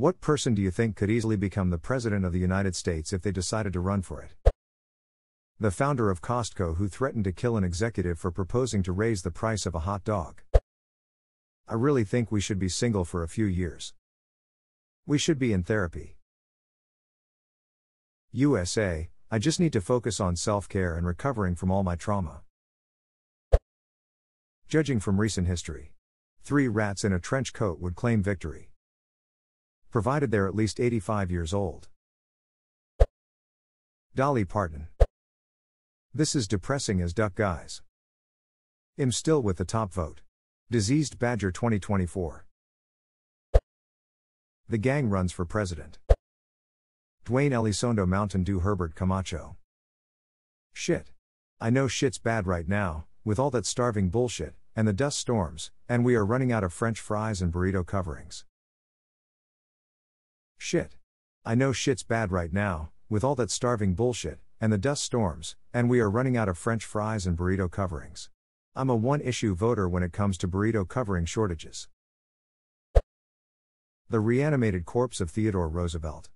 What person do you think could easily become the President of the United States if they decided to run for it? The founder of Costco who threatened to kill an executive for proposing to raise the price of a hot dog. I really think we should be single for a few years. We should be in therapy. USA, I just need to focus on self-care and recovering from all my trauma. Judging from recent history, 3 rats in a trench coat would claim victory, provided they're at least 85 years old. Dolly Parton. This is depressing as duck guys. I'm still with the top vote. Diseased Badger 2024. The gang runs for president. Dwayne Elizondo Mountain Dew Herbert Camacho. Shit. I know shit's bad right now, with all that starving bullshit, and the dust storms, and we are running out of French fries and burrito coverings. Shit. I know shit's bad right now, with all that starving bullshit, and the dust storms, and we are running out of French fries and burrito coverings. I'm a one-issue voter when it comes to burrito covering shortages. The reanimated corpse of Theodore Roosevelt.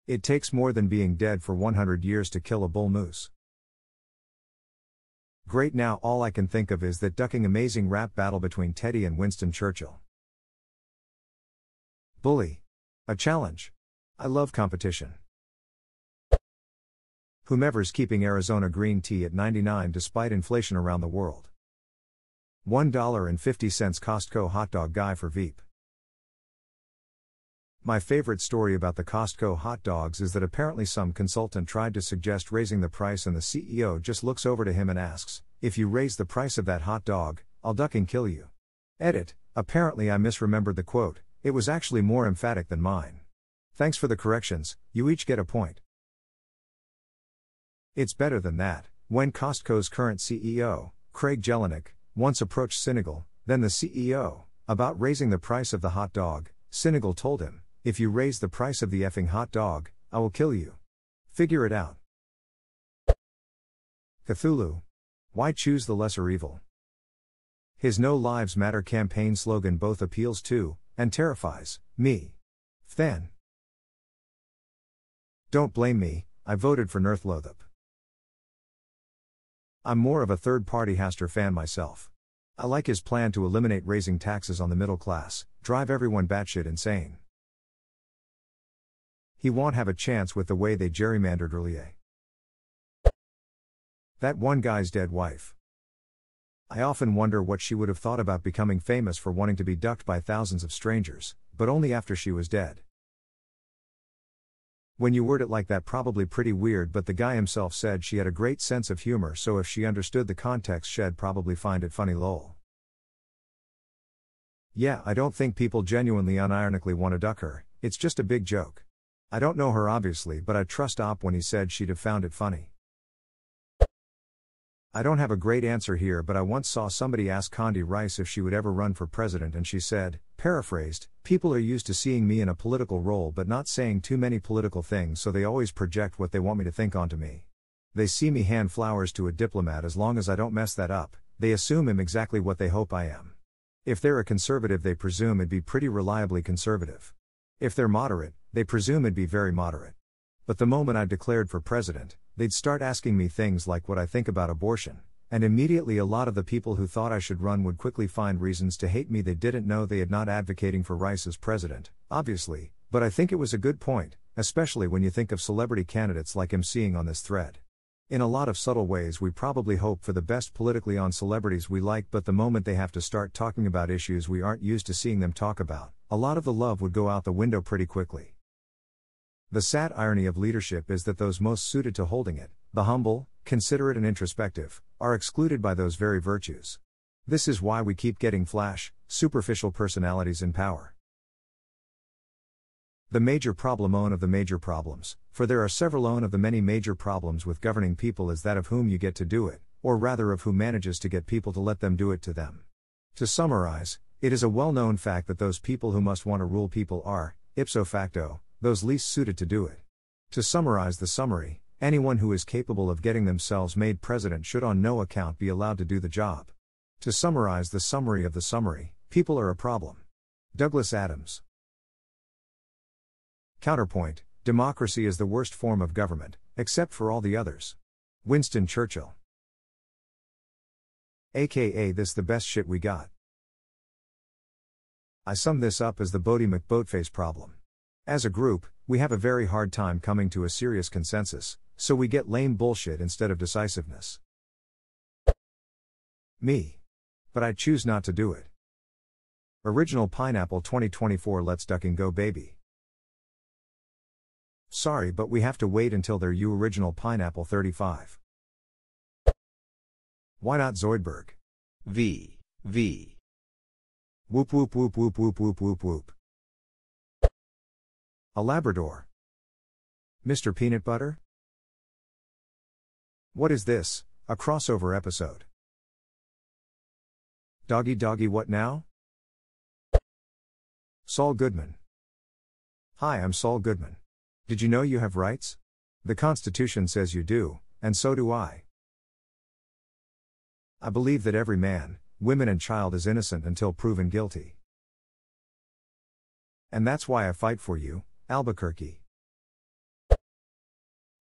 It takes more than being dead for 100 years to kill a bull moose. Great, now all I can think of is that ducking amazing rap battle between Teddy and Winston Churchill. Bully. A challenge. I love competition. Whomever's keeping Arizona green tea at 99 despite inflation around the world. $1.50 Costco hot dog guy for Veep. My favorite story about the Costco hot dogs is that apparently some consultant tried to suggest raising the price and the CEO just looks over to him and asks, "If you raise the price of that hot dog, I'll duck and kill you." Edit, apparently I misremembered the quote, it was actually more emphatic than mine. Thanks for the corrections, you each get a point. It's better than that. When Costco's current CEO, Craig Jelinek, once approached Sinegal, then the CEO, about raising the price of the hot dog, Sinegal told him, "If you raise the price of the effing hot dog, I will kill you. Figure it out." Cthulhu. Why choose the lesser evil? His No Lives Matter campaign slogan both appeals to, and terrifies, me. Then. Don't blame me, I voted for Nerthlothop. I'm more of a third-party Hastert fan myself. I like his plan to eliminate raising taxes on the middle class, drive everyone batshit insane. He won't have a chance with the way they gerrymandered earlier. That one guy's dead wife. I often wonder what she would have thought about becoming famous for wanting to be ducked by thousands of strangers, but only after she was dead. When you word it like that, probably pretty weird, but the guy himself said she had a great sense of humor, so if she understood the context she'd probably find it funny lol. Yeah, I don't think people genuinely unironically want to duck her, it's just a big joke. I don't know her obviously, but I trust Op when he said she'd have found it funny. I don't have a great answer here, but I once saw somebody ask Condi Rice if she would ever run for president, and she said, paraphrased, "People are used to seeing me in a political role but not saying too many political things, so they always project what they want me to think onto me. They see me hand flowers to a diplomat as long as I don't mess that up, they assume I'm exactly what they hope I am. If they're a conservative they presume it'd be pretty reliably conservative. If they're moderate, they presume it'd be very moderate. But the moment I declared for president, they'd start asking me things like what I think about abortion, and immediately a lot of the people who thought I should run would quickly find reasons to hate me they didn't know they had not advocating for Rice as president, obviously, but I think it was a good point, especially when you think of celebrity candidates like I'm seeing on this thread. In a lot of subtle ways we probably hope for the best politically on celebrities we like, but the moment they have to start talking about issues we aren't used to seeing them talk about, a lot of the love would go out the window pretty quickly. The sad irony of leadership is that those most suited to holding it, the humble, considerate and introspective, are excluded by those very virtues. This is why we keep getting flash, superficial personalities in power. The major problem of the major problems, for there are several of the many major problems with governing people, is that of whom you get to do it, or rather of who manages to get people to let them do it to them. To summarize, it is a well-known fact that those people who must want to rule people are, ipso facto, those least suited to do it. To summarize the summary, anyone who is capable of getting themselves made president should on no account be allowed to do the job. To summarize the summary of the summary, people are a problem. Douglas Adams. Counterpoint, democracy is the worst form of government, except for all the others. Winston Churchill. AKA this the best shit we got. I sum this up as the Bodie McBoatface problem. As a group, we have a very hard time coming to a serious consensus, so we get lame bullshit instead of decisiveness. Me. But I choose not to do it. Original Pineapple 2024 Let's Duck and Go Baby. Sorry, but we have to wait until they're you Original Pineapple 35. Why not Zoidberg? V. Whoop whoop whoop whoop whoop whoop whoop whoop. A Labrador. Mr. Peanut Butter? What is this, a crossover episode? Doggy doggy what now? Saul Goodman. Hi, I'm Saul Goodman. Did you know you have rights? The Constitution says you do, and so do I. I believe that every man, woman and child is innocent until proven guilty. And that's why I fight for you, Albuquerque.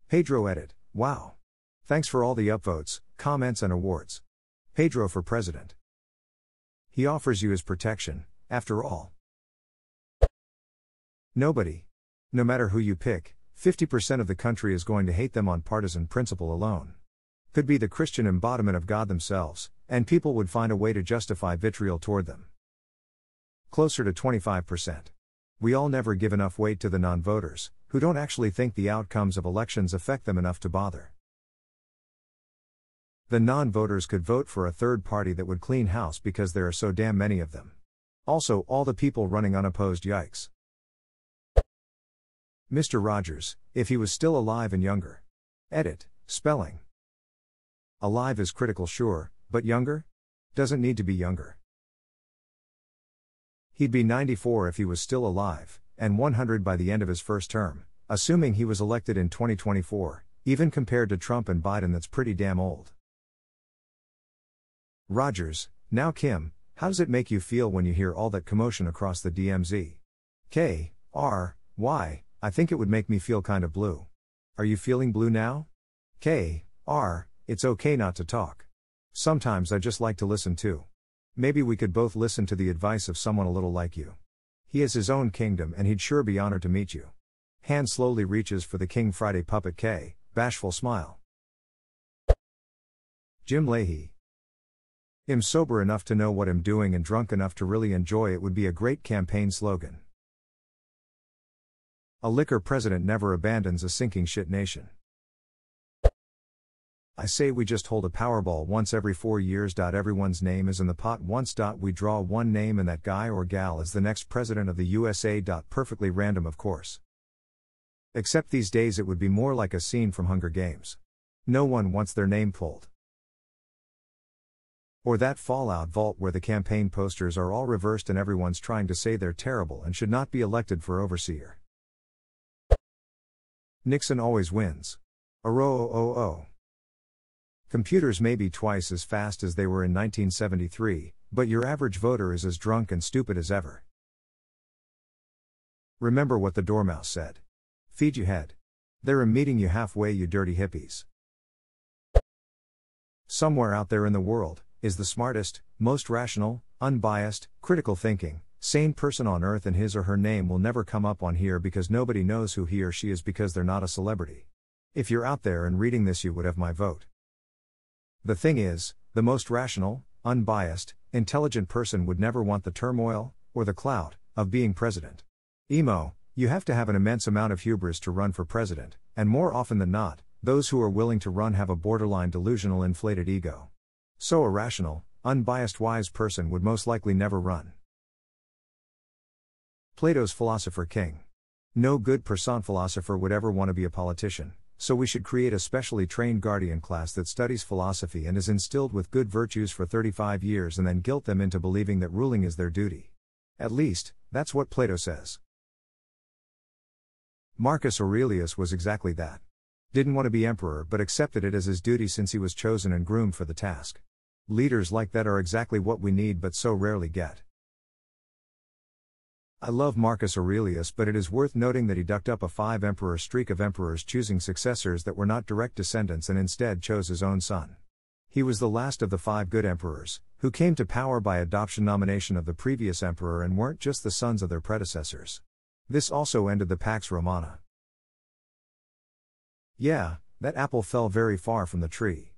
Pedro Edit, wow. Thanks for all the upvotes, comments and awards. Pedro for president. He offers you his protection, after all. Nobody. No matter who you pick, 50% of the country is going to hate them on partisan principle alone. Could be the Christian embodiment of God themselves, and people would find a way to justify vitriol toward them. Closer to 25%. We all never give enough weight to the non-voters, who don't actually think the outcomes of elections affect them enough to bother. The non-voters could vote for a third party that would clean house because there are so damn many of them. Also, all the people running unopposed, yikes. Mr. Rogers, if he was still alive and younger. Edit, spelling. Alive is critical, sure, but younger? Doesn't need to be younger. He'd be 94 if he was still alive, and 100 by the end of his first term, assuming he was elected in 2024, even compared to Trump and Biden, that's pretty damn old. Rogers, now Kim, how does it make you feel when you hear all that commotion across the DMZ? K.R.Y., I think it would make me feel kind of blue. Are you feeling blue now? K.R., it's okay not to talk. Sometimes I just like to listen too. Maybe we could both listen to the advice of someone a little like you. He has his own kingdom and he'd sure be honored to meet you. Hand slowly reaches for the King Friday puppet K, bashful smile. Jim Leahy. I'm sober enough to know what I'm doing and drunk enough to really enjoy it would be a great campaign slogan. A liquor president never abandons a sinking shit nation. I say we just hold a Powerball once every 4 years. Everyone's name is in the pot once. We draw one name and that guy or gal is the next president of the USA. Perfectly random, of course. Except these days it would be more like a scene from Hunger Games. No one wants their name pulled. Or that Fallout vault where the campaign posters are all reversed and everyone's trying to say they're terrible and should not be elected for overseer. Nixon always wins. Oh. Computers may be twice as fast as they were in 1973, but your average voter is as drunk and stupid as ever. Remember what the Dormouse said. Feed you head. They're meeting you halfway, you dirty hippies. Somewhere out there in the world, is the smartest, most rational, unbiased, critical thinking, sane person on earth, and his or her name will never come up on here because nobody knows who he or she is because they're not a celebrity. If you're out there and reading this, you would have my vote. The thing is, the most rational, unbiased, intelligent person would never want the turmoil, or the clout, of being president. Emo, you have to have an immense amount of hubris to run for president, and more often than not, those who are willing to run have a borderline delusional inflated ego. So a rational, unbiased wise person would most likely never run. Plato's philosopher king. No good person philosopher would ever want to be a politician. So we should create a specially trained guardian class that studies philosophy and is instilled with good virtues for 35 years and then guilt them into believing that ruling is their duty. At least, that's what Plato says. Marcus Aurelius was exactly that. Didn't want to be emperor but accepted it as his duty since he was chosen and groomed for the task. Leaders like that are exactly what we need but so rarely get. I love Marcus Aurelius, but it is worth noting that he ducked up a 5-emperor streak of emperors choosing successors that were not direct descendants and instead chose his own son. He was the last of the 5 good emperors, who came to power by adoption nomination of the previous emperor and weren't just the sons of their predecessors. This also ended the Pax Romana. Yeah, that apple fell very far from the tree.